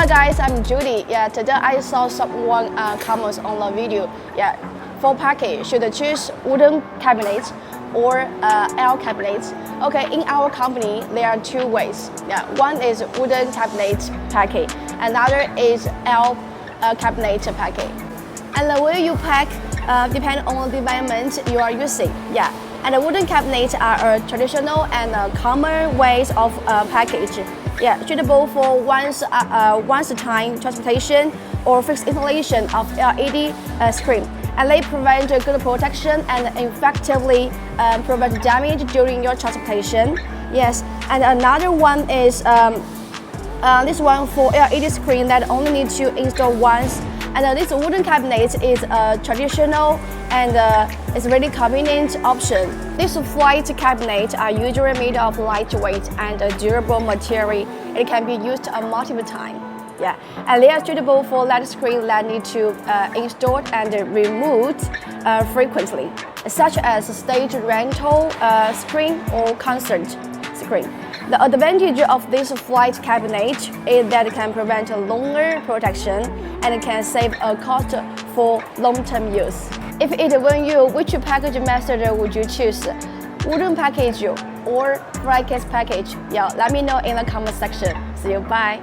Hello guys, I'm Judy. Today I saw someone comments on the video. For package, should I choose wooden cabinets or L cabinets? Okay, in our company there are two ways. One is wooden cabinet package, another is L cabinet package. And the way you pack depends on the environment you are using. And the wooden cabinets are a traditional and common ways of package. Suitable for once-time transportation or fixed installation of LED screen. And they prevent good protection and effectively prevent damage during your transportation. And another one is this one for LED screen that only need to install once. And this wooden cabinet is a traditional and it's a really convenient option. These flight cabinets are usually made of lightweight and durable material. It can be used multiple times. And they are suitable for LED screen that need to install and remove frequently, such as stage rental screen or concert screen. The advantage of this flight cabinet is that it can prevent longer protection and it can save a cost for long-term use. If it were you, which package method would you choose? Wooden package or fly case package? Let me know in the comment section. See you, bye.